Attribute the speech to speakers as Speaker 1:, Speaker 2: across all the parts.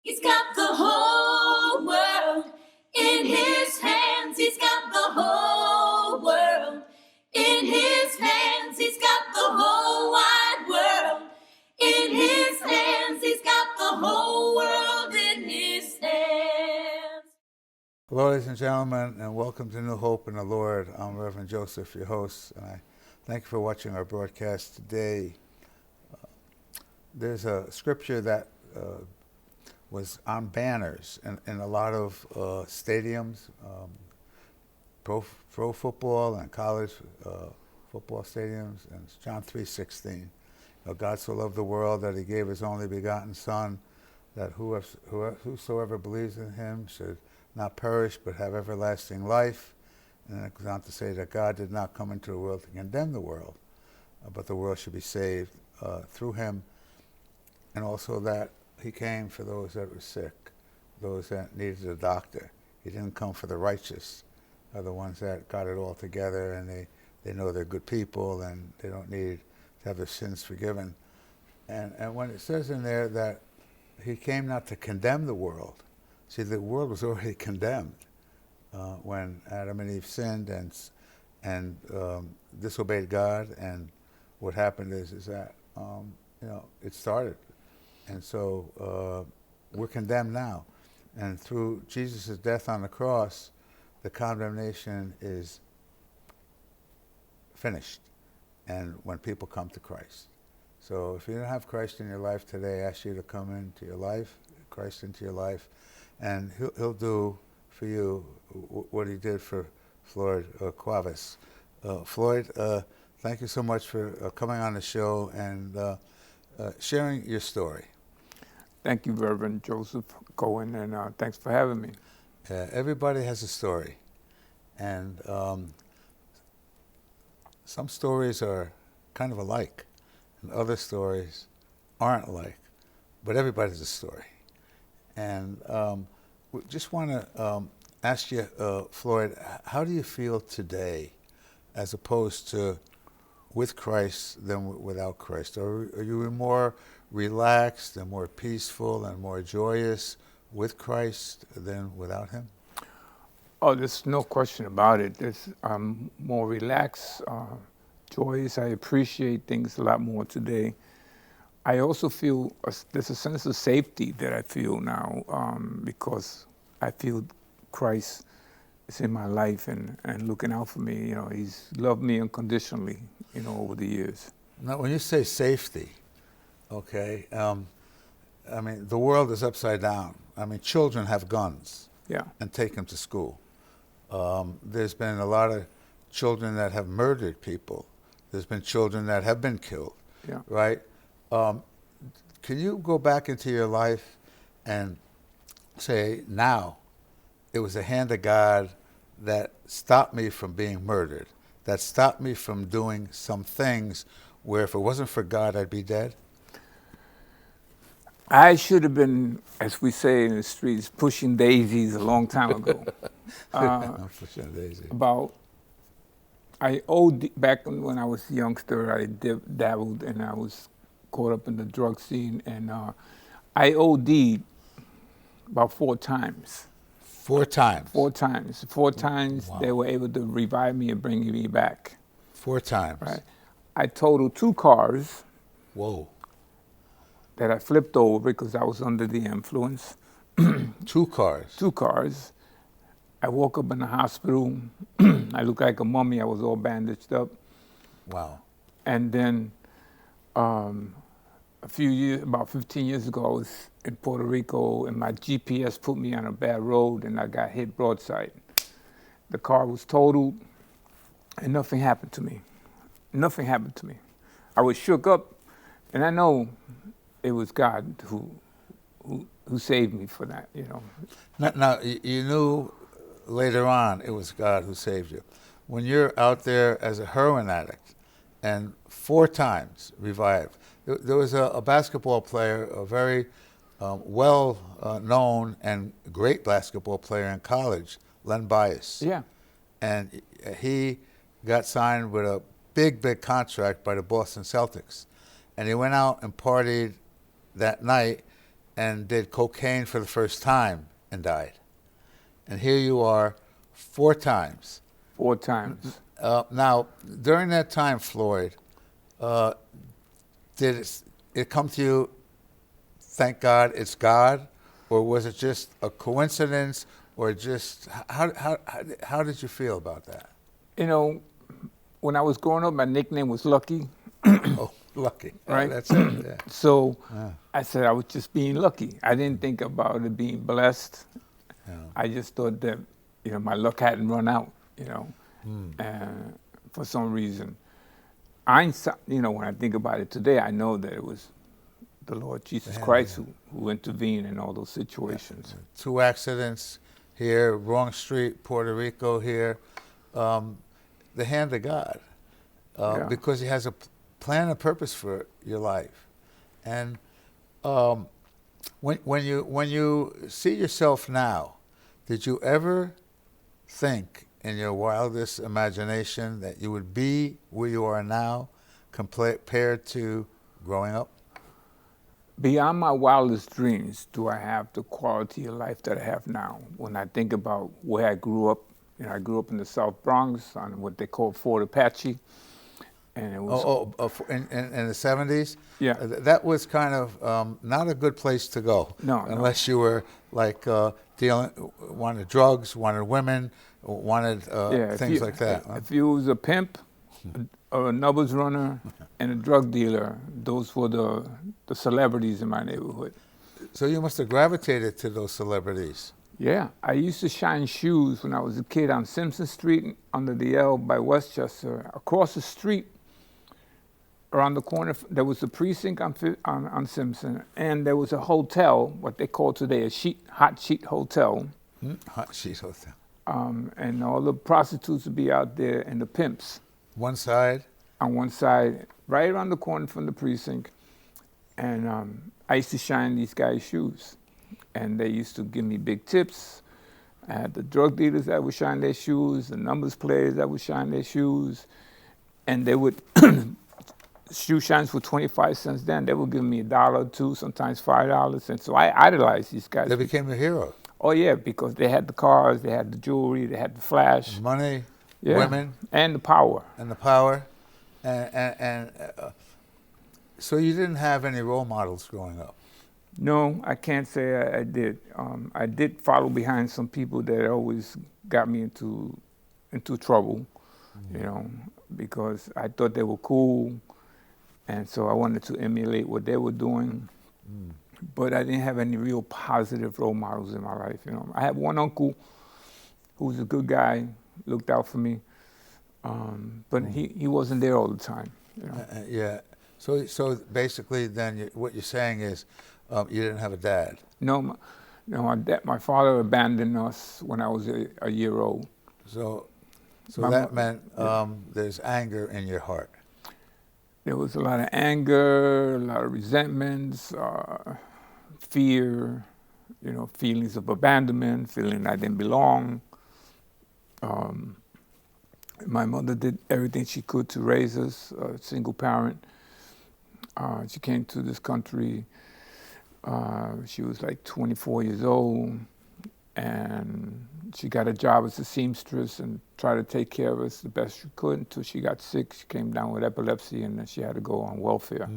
Speaker 1: He's got the whole world in his hands. He's got the whole world in his hands. He's got the whole wide world in his hands. He's got the whole world in his hands.
Speaker 2: Hello, ladies and gentlemen, and welcome to New Hope in the Lord. I'm Reverend Joseph, your host, and I thank you for watching our broadcast today. There's a scripture that was on banners in a lot of stadiums, pro football and college football stadiums, and it's John 3:16. God so loved the world that he gave his only begotten Son, that whosoever believes in him should not perish but have everlasting life. And then it goes on to say that God did not come into the world to condemn the world, but the world should be saved through him, and also that he came for those that were sick, those that needed a doctor. He didn't come for the righteous, the ones that got it all together and they know they're good people and they don't need to have their sins forgiven. And when it says in there that he came not to condemn the world, see, the world was already condemned when Adam and Eve sinned and disobeyed God. And what happened is that it started. And so we're condemned now. And through Jesus' death on the cross, the condemnation is finished. And when people come to Christ. So if you don't have Christ in your life today, I ask you to come into your life, Christ into your life, and he'll do for you what he did for Floyd Cuevas. Floyd, thank you so much for coming on the show and sharing your story.
Speaker 3: Thank you, Reverend Joseph Cohen, and thanks for having me.
Speaker 2: Everybody has a story, and some stories are kind of alike, and other stories aren't alike, but everybody has a story. And we just want to ask you, Floyd, how do you feel today as opposed to with Christ than without Christ? Are you more relaxed and more peaceful and more joyous with Christ than without him?
Speaker 3: Oh, there's no question about it. I'm more relaxed, joyous. I appreciate things a lot more today. I also feel there's a sense of safety that I feel now because I feel Christ is in my life and looking out for me. You know, he's loved me unconditionally, over the years.
Speaker 2: Now, when you say safety, okay, I mean, the world is upside down. I mean, children have guns and take them to school. There's been a lot of children that have murdered people. There's been children that have been killed, right? Can you go back into your life and say, now, it was the hand of God that stopped me from being murdered, that stopped me from doing some things where if it wasn't for God, I'd be dead?
Speaker 3: I should have been, as we say in the streets, pushing daisies a long time ago.
Speaker 2: Pushing daisies.
Speaker 3: I OD back when I was a youngster. I dabbled and I was caught up in the drug scene, and I OD'd about 4 times.
Speaker 2: 4 times?
Speaker 3: 4 times. 4 times.
Speaker 2: Wow.
Speaker 3: They were able to revive me and bring me back.
Speaker 2: 4 times?
Speaker 3: Right. I totaled 2 cars.
Speaker 2: Whoa.
Speaker 3: That I flipped over because I was under the influence.
Speaker 2: 2 cars?
Speaker 3: 2 cars. I woke up in the hospital. I looked like a mummy. I was all bandaged up.
Speaker 2: Wow.
Speaker 3: And then about 15 years ago, I was in Puerto Rico, and my GPS put me on a bad road, and I got hit broadside. The car was totaled, and nothing happened to me. Nothing happened to me. I was shook up, and I know it was God who saved me for that,
Speaker 2: Now, you knew later on it was God who saved you. When you're out there as a heroin addict and 4 times revived, there was a basketball player, a very well-known and great basketball player in college, Len Bias.
Speaker 3: Yeah.
Speaker 2: And he got signed with a big contract by the Boston Celtics. And he went out and partied that night and did cocaine for the first time and died. And here you are 4 times.
Speaker 3: 4 times.
Speaker 2: Now, during that time, Floyd, did it come to you, thank God it's God, or was it just a coincidence, or just, how did you feel about that?
Speaker 3: You know, when I was growing up, my nickname was Lucky.
Speaker 2: Oh, lucky.
Speaker 3: Right.
Speaker 2: That's it. Yeah.
Speaker 3: So I said I was just being lucky. I didn't think about it being blessed.
Speaker 2: Yeah.
Speaker 3: I just thought that, my luck hadn't run out, for some reason. When I think about it today, I know that it was the Lord Jesus Christ who intervened in all those situations.
Speaker 2: 2 accidents here, wrong street, Puerto Rico here. The hand of God, because He has a plan and purpose for your life. And when you see yourself now, did you ever think in your wildest imagination that you would be where you are now compared to growing up?
Speaker 3: Beyond my wildest dreams, do I have the quality of life that I have now? When I think about where I grew up, I grew up in the South Bronx on what they call Fort Apache. And it was
Speaker 2: In the 70s?
Speaker 3: Yeah.
Speaker 2: That was kind of not a good place to go.
Speaker 3: No.
Speaker 2: Unless you were like wanted drugs, wanted women, wanted things like that.
Speaker 3: If you was a pimp, a numbers runner, and a drug dealer, those were the celebrities in my neighborhood.
Speaker 2: So you must have gravitated to those celebrities.
Speaker 3: Yeah, I used to shine shoes when I was a kid on Simpson Street under the L by Westchester. Across the street, around the corner, there was a precinct on Simpson, and there was a hotel, what they call today a hot sheet hotel.
Speaker 2: Hot sheet hotel.
Speaker 3: And all the prostitutes would be out there, and the pimps.
Speaker 2: One side?
Speaker 3: On one side, right around the corner from the precinct. And I used to shine these guys' shoes. And they used to give me big tips. I had the drug dealers that would shine their shoes, the numbers players that would shine their shoes. And they would, shoe shines for 25 cents then. They would give me $1 or $2, sometimes $5. And so I idolized these guys.
Speaker 2: They became your heroes.
Speaker 3: Oh, yeah, because they had the cars, they had the jewelry, they had the flash.
Speaker 2: Money,
Speaker 3: Yeah.
Speaker 2: women.
Speaker 3: And the power.
Speaker 2: And the power. And so you didn't have any role models growing up?
Speaker 3: No, I can't say I did. I did follow behind some people that always got me into trouble, because I thought they were cool, and so I wanted to emulate what they were doing. But I didn't have any real positive role models in my life. I had one uncle who was a good guy, looked out for me, but he wasn't there all the time.
Speaker 2: Yeah. So basically, then what you're saying is you didn't have a dad.
Speaker 3: No, my father abandoned us when I was a year old.
Speaker 2: So that meant there's anger in your heart.
Speaker 3: There was a lot of anger, a lot of resentments, fear, feelings of abandonment, feeling I didn't belong. My mother did everything she could to raise us, a single parent. She came to this country. She was like 24 years old, and she got a job as a seamstress and tried to take care of us the best she could until she got sick. She came down with epilepsy, and then she had to go on welfare.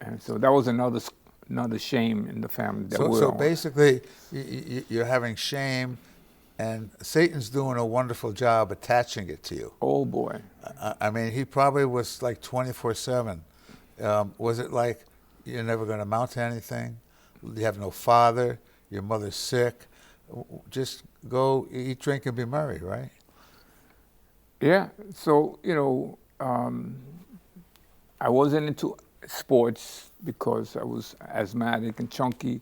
Speaker 3: And so that was another shame in the family that we're
Speaker 2: So
Speaker 3: on.
Speaker 2: basically, you're having shame, and Satan's doing a wonderful job attaching it to you.
Speaker 3: Oh, boy.
Speaker 2: I mean, he probably was like 24/7. Was it like you're never going to amount to anything? You have no father. Your mother's sick. Just go eat, drink, and be merry, right?
Speaker 3: Yeah. So, I wasn't into sports because I was asthmatic and chunky.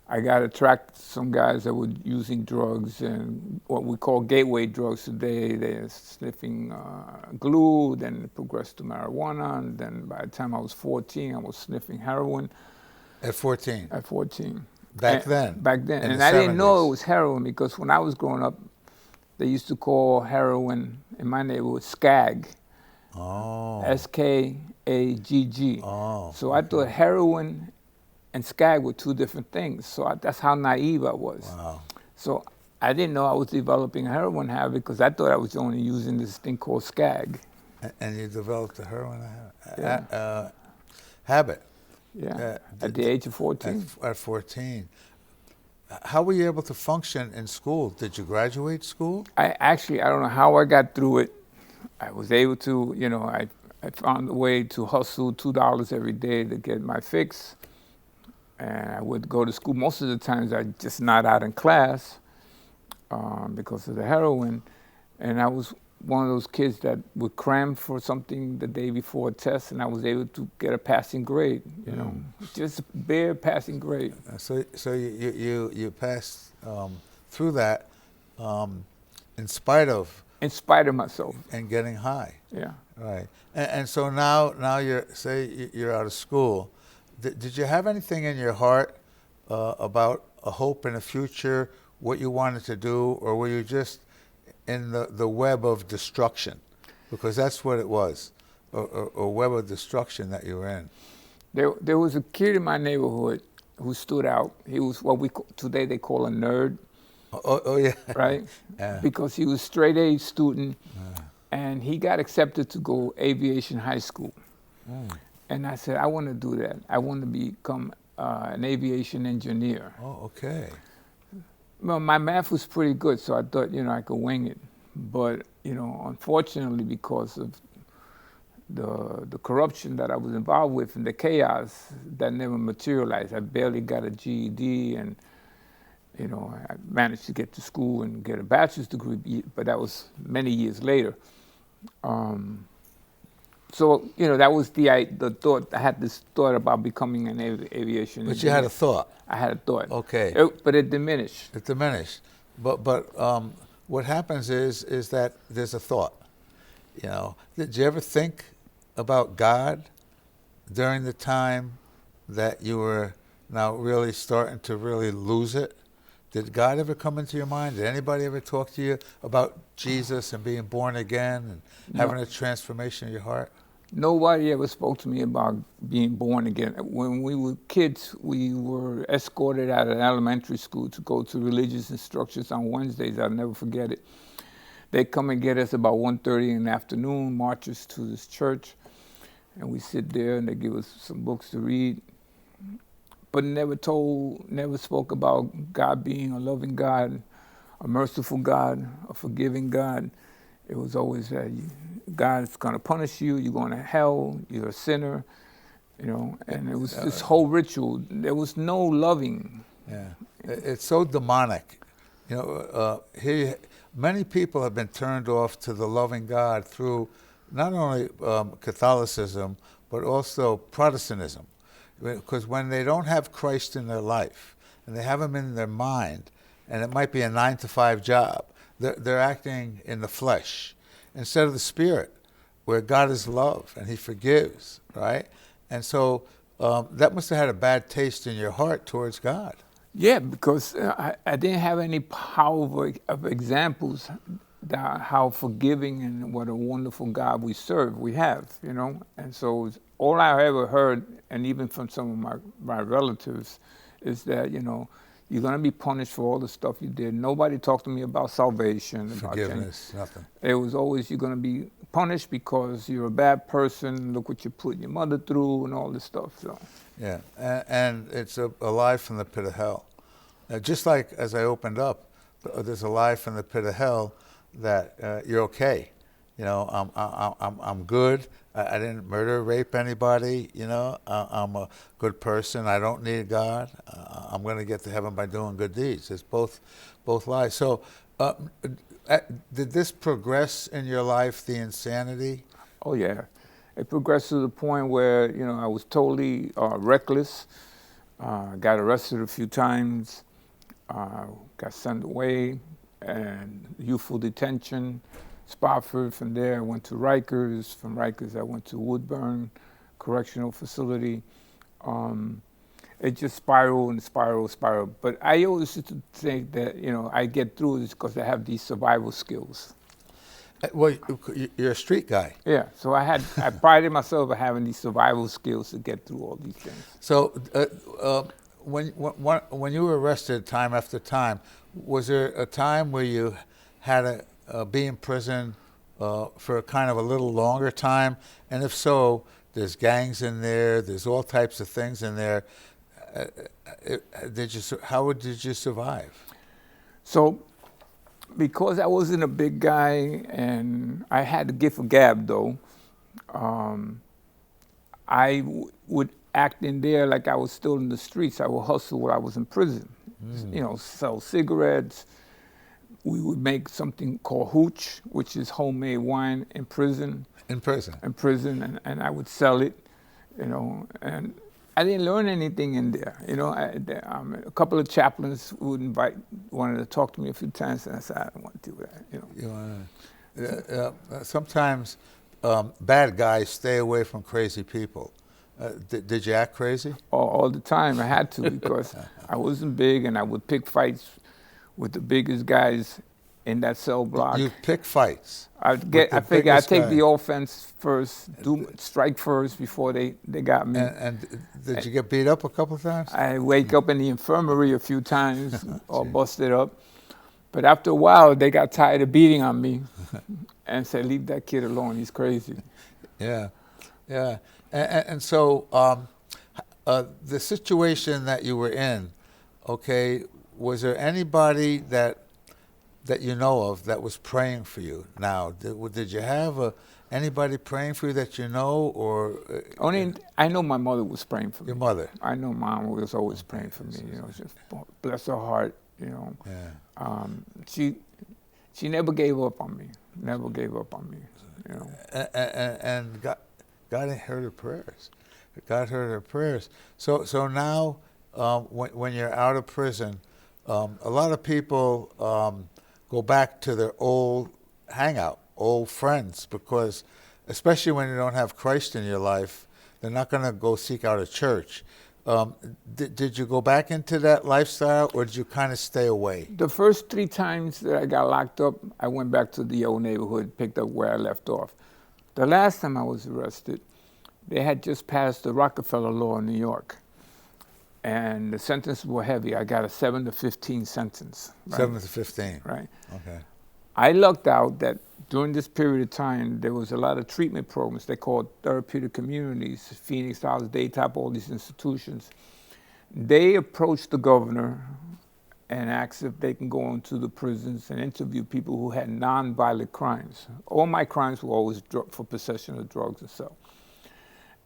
Speaker 3: I got attracted to some guys that were using drugs and what we call gateway drugs today. They're sniffing glue, then it progressed to marijuana, and then by the time I was 14, I was sniffing heroin.
Speaker 2: At 14?
Speaker 3: At 14.
Speaker 2: Back then?
Speaker 3: Back then.
Speaker 2: In
Speaker 3: And
Speaker 2: the
Speaker 3: I didn't know
Speaker 2: 70s.
Speaker 3: it was heroin because when I was growing up, they used to call heroin in my neighborhood skag.
Speaker 2: Oh.
Speaker 3: S-K-A-G-G.
Speaker 2: Oh.
Speaker 3: So I thought heroin and skag were two different things. So that's how naive I was.
Speaker 2: Wow.
Speaker 3: So I didn't know I was developing a heroin habit because I thought I was only using this thing called skag.
Speaker 2: And you developed a heroin
Speaker 3: Yeah.
Speaker 2: habit.
Speaker 3: Yeah, at the age of 14.
Speaker 2: At 14. How were you able to function in school? Did you graduate school?
Speaker 3: I don't know how I got through it. I was able to, I found a way to hustle $2 every day to get my fix. And I would go to school. Most of the times I just not out in class because of the heroin. And I was one of those kids that would cram for something the day before a test, and I was able to get a passing grade, just bare passing grade.
Speaker 2: So you passed through that in spite of
Speaker 3: myself.
Speaker 2: and getting high.
Speaker 3: Yeah.
Speaker 2: Right. And so now you're out of school. Did you have anything in your heart about a hope in the future, what you wanted to do, or were you just in the web of destruction? Because that's what it was, a web of destruction that you were in.
Speaker 3: There was a kid in my neighborhood who stood out. He was what today they call a nerd.
Speaker 2: Oh yeah.
Speaker 3: Right?
Speaker 2: Yeah.
Speaker 3: Because he was straight A student, and he got accepted to go aviation high school. And I said, I want to do that. I want to become an aviation engineer.
Speaker 2: Oh, okay.
Speaker 3: Well, my math was pretty good, so I thought, I could wing it. But, unfortunately, because of the corruption that I was involved with and the chaos, that never materialized. I barely got a GED, and, I managed to get to school and get a bachelor's degree, but that was many years later. So, that was the thought. I had this thought about becoming an aviation engineer.
Speaker 2: But you had a thought.
Speaker 3: I had a thought.
Speaker 2: Okay.
Speaker 3: But it diminished.
Speaker 2: It diminished. But what happens is that there's a thought. Did you ever think about God during the time that you were now really starting to really lose it? Did God ever come into your mind? Did anybody ever talk to you about Jesus and being born again and having a transformation in your heart?
Speaker 3: Nobody ever spoke to me about being born again. When we were kids, we were escorted out of elementary school to go to religious instructions on Wednesdays. I'll never forget it. They come and get us about 1:30 in the afternoon, march us to this church, and we sit there and they give us some books to read. But never spoke about God being a loving God, a merciful God, a forgiving God. It was always that God's going to punish you, you're going to hell, you're a sinner, and it was this whole ritual. There was no loving.
Speaker 2: Yeah, it's so demonic. Here, many people have been turned off to the loving God through not only Catholicism, but also Protestantism. Because when they don't have Christ in their life, and they have him in their mind, and it might be a 9-to-5 job, they're acting in the flesh instead of the spirit, where God is love and he forgives, right? And so that must have had a bad taste in your heart towards God.
Speaker 3: Yeah, because I didn't have any power of examples that how forgiving and what a wonderful God we have, And so all I ever heard, and even from some of my relatives, is that, you're going to be punished for all the stuff you did. Nobody talked to me about salvation.
Speaker 2: Forgiveness, nothing.
Speaker 3: It was always, you're going to be punished because you're a bad person. Look what you put your mother through and all this stuff. So.
Speaker 2: Yeah, and it's a lie from the pit of hell. Just like as I opened up, there's a lie from the pit of hell that you're okay. I'm good. I didn't murder, rape anybody. I'm a good person. I don't need God. I'm going to get to heaven by doing good deeds. It's both lies. So, did this progress in your life, the insanity?
Speaker 3: Oh yeah, it progressed to the point where I was totally reckless. Got arrested a few times. Got sent away, and youthful detention. Spofford. From there, I went to Rikers. From Rikers, I went to Woodburn Correctional Facility. It just spiraled and spiraled. But I always used to think that, I get through this because I have these survival skills.
Speaker 2: Well, you're a street guy.
Speaker 3: Yeah, so I prided myself on having these survival skills to get through all these things.
Speaker 2: So when you were arrested time after time, was there a time where you had to be in prison for a kind of a little longer time? And if so, there's gangs in there, there's all types of things in there. How did you survive?
Speaker 3: So, because I wasn't a big guy and I had the gift of gab, though, I would act in there like I was still in the streets. I would hustle while I was in prison. You know, sell cigarettes. We would make something called hooch, which is homemade wine in prison.
Speaker 2: In prison?
Speaker 3: In prison, and I would sell it, you know, and I didn't learn anything in there. You know, a couple of chaplains wanted to talk to me a few times, and I said, I don't want to do that, you know.
Speaker 2: Sometimes bad guys stay away from crazy people. Did you act crazy?
Speaker 3: All the time. I had to, because I wasn't big, and I would pick fights with the biggest guys in that cell block.
Speaker 2: You pick fights?
Speaker 3: I figure I'd take the offense first, strike first before they got me.
Speaker 2: And did you get beat up a couple of times?
Speaker 3: I wake up in the infirmary a few times, or busted up. But after a while, they got tired of beating on me and said, leave that kid alone, he's crazy.
Speaker 2: Yeah, yeah. And so the situation that you were in, okay, was there anybody that you know of that was praying for you now? Did you have anybody praying for you that you know, or?
Speaker 3: I know my mother was praying for me.
Speaker 2: Your mother?
Speaker 3: I know Mom was always praying for me, you know, just bless her heart, you know.
Speaker 2: Yeah.
Speaker 3: She never gave up on me, you know.
Speaker 2: And God heard her prayers. God heard her prayers. So now, when you're out of prison, a lot of people go back to their old hangout, old friends, because especially when you don't have Christ in your life, they're not going to go seek out a church. Did you go back into that lifestyle, or did you kind of stay away?
Speaker 3: The first 3 times that I got locked up, I went back to the old neighborhood, picked up where I left off. The last time I was arrested, they had just passed the Rockefeller law in New York. And the sentences were heavy. I got a 7 to 15 sentence. Right?
Speaker 2: 7 to 15.
Speaker 3: Right.
Speaker 2: Okay.
Speaker 3: I lucked out that during this period of time, there was a lot of treatment programs they called therapeutic communities, Phoenix, Dallas, Daytop, all these institutions. They approached the governor and asked if they can go into the prisons and interview people who had non-violent crimes. All my crimes were always for possession of drugs and stuff.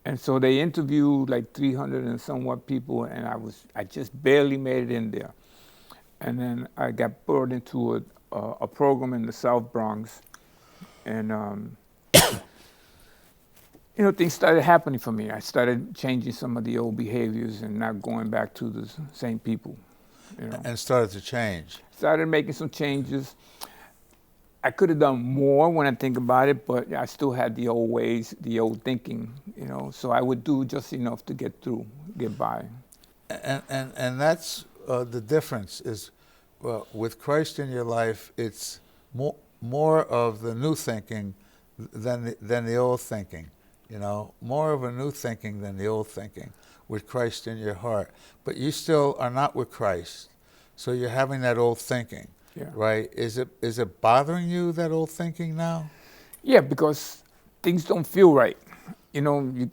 Speaker 3: And so they interviewed like 300 and somewhat people, and I just barely made it in there. And then I got brought into a program in the South Bronx, and you know, things started happening for me. I started changing some of the old behaviors and not going back to the same people. You know?
Speaker 2: And started to change.
Speaker 3: Started making some changes. I could have done more when I think about it, but I still had the old ways, the old thinking, you know. So I would do just enough to get through, get by.
Speaker 2: And that's the difference is, well, with Christ in your life, it's more of the new thinking than the old thinking, you know. More of a new thinking than the old thinking with Christ in your heart. But you still are not with Christ, so you're having that old thinking.
Speaker 3: Yeah.
Speaker 2: Right? Is it bothering you, that old thinking now?
Speaker 3: Yeah, because things don't feel right. You know, you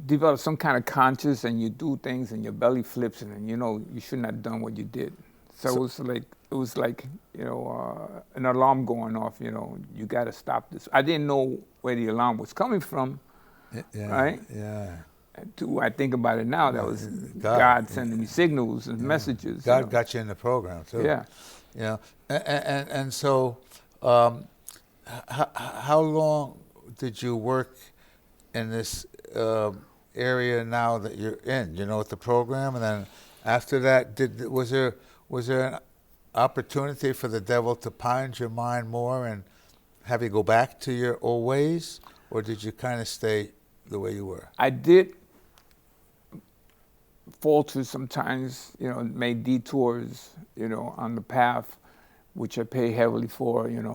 Speaker 3: develop some kind of conscience and you do things and your belly flips and you know you shouldn't have done what you did. So it was like you know an alarm going off. You know, you got to stop this. I didn't know where the alarm was coming from.
Speaker 2: Yeah,
Speaker 3: right?
Speaker 2: Yeah.
Speaker 3: I think about it now, that was God sending me signals and messages.
Speaker 2: God got you in the program too.
Speaker 3: Yeah.
Speaker 2: You know, and so, how long did you work in this area now that you're in? You know, with the program, and then after that, was there an opportunity for the devil to pound your mind more and have you go back to your old ways, or did you kind of stay the way you were?
Speaker 3: I did falter sometimes, you know, made detours, you know, on the path, which I pay heavily for. You know,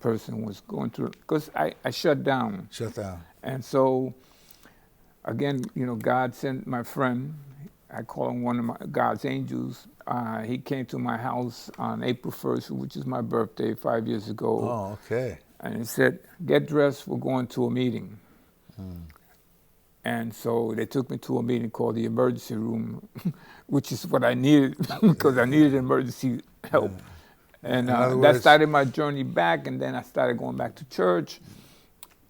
Speaker 3: person was going through, because I shut down.
Speaker 2: Shut down.
Speaker 3: And so, again, God sent my friend. I call him one of God's angels. He came to my house on April 1st, which is my birthday 5 years ago.
Speaker 2: Oh, okay.
Speaker 3: And he said, get dressed, we're going to a meeting. And so they took me to a meeting called the emergency room, which is what I needed because I needed emergency help. And that started my journey back, and then I started going back to church.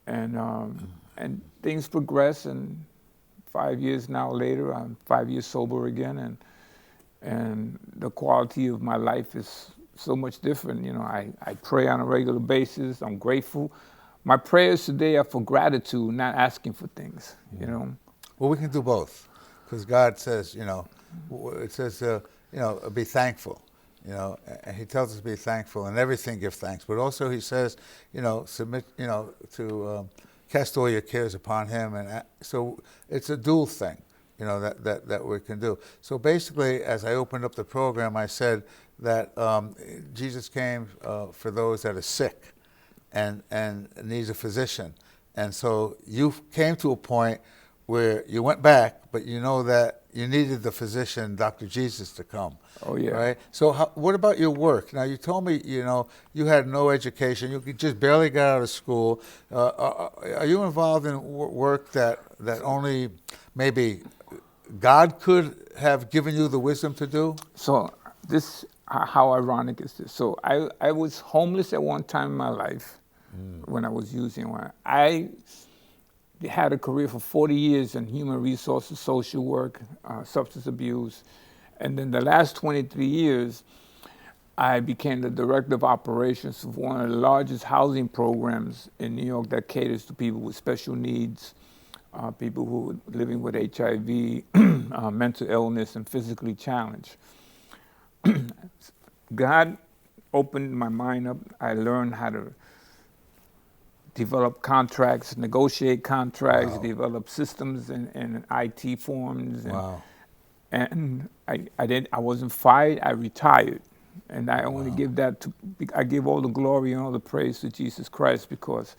Speaker 3: And things progressed, and 5 years now later, I'm 5 years sober again, and the quality of my life is so much different. I pray on a regular basis. I'm grateful. My prayers today are for gratitude, not asking for things.
Speaker 2: Well, we can do both, because God says, it says, be thankful. And He tells us to be thankful and everything give thanks. But also He says, submit, to cast all your cares upon Him. And so it's a dual thing, that we can do. So basically, as I opened up the program, I said that Jesus came for those that are sick and needs a physician. And so you came to a point where you went back, but you know that you needed the physician, Dr. Jesus, to come.
Speaker 3: Oh, yeah.
Speaker 2: Right? So what about your work? Now, you told me, you had no education. You just barely got out of school. Are you involved in work that only maybe God could have given you the wisdom to do?
Speaker 3: So how ironic is this? So I was homeless at one time in my life when I was using one. I had a career for 40 years in human resources, social work, substance abuse. And then the last 23 years, I became the director of operations of one of the largest housing programs in New York that caters to people with special needs, people who are living with HIV, mental illness, and physically challenged. God opened my mind up. I learned how to develop contracts, negotiate contracts, develop systems and IT forms. And I wasn't fired, I retired. And I only I give all the glory and all the praise to Jesus Christ, because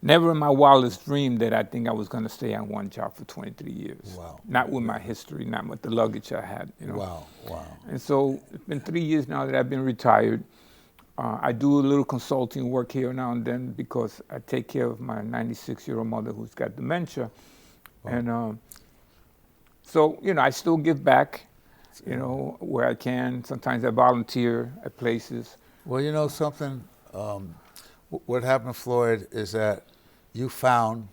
Speaker 3: never in my wildest dream did I think I was going to stay on one job for 23 years.
Speaker 2: Wow.
Speaker 3: Not with my history, not with the luggage I had.
Speaker 2: Wow.
Speaker 3: And so it's been 3 years now that I've been retired. I do a little consulting work here now and then because I take care of my 96-year-old mother who's got dementia. And so, I still give back, where I can. Sometimes I volunteer at places.
Speaker 2: Well, something, what happened, Floyd, is that you found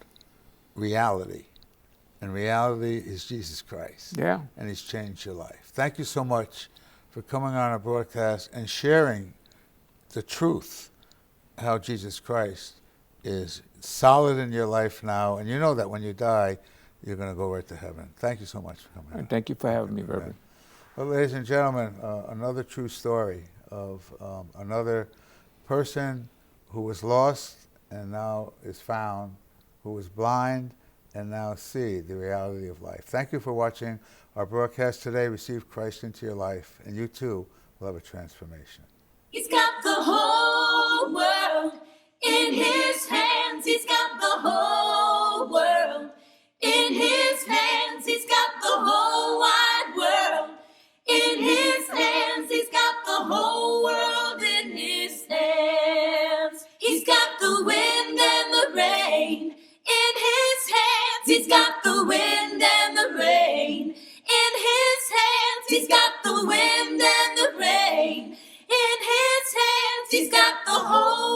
Speaker 2: reality. And reality is Jesus Christ.
Speaker 3: Yeah.
Speaker 2: And He's changed your life. Thank you so much for coming on our broadcast and sharing the truth, how Jesus Christ is solid in your life now, and you know that when you die, you're going to go right to heaven. Thank you so much for coming on.
Speaker 3: Thank you for having me, Reverend.
Speaker 2: Well, ladies and gentlemen, another true story of another person who was lost and now is found, who was blind and now see the reality of life. Thank you for watching our broadcast today. Receive Christ into your life, and you too will have a transformation.
Speaker 1: He's got the whole world in His hands. He's got the whole world in His hands. He's got the whole wide world in His hands. He's got the whole world in His hands. He's got the wind and the rain in His hands. He's got the wind and the rain in His hands. He's got the wind and the rain in His hands. He's got the whole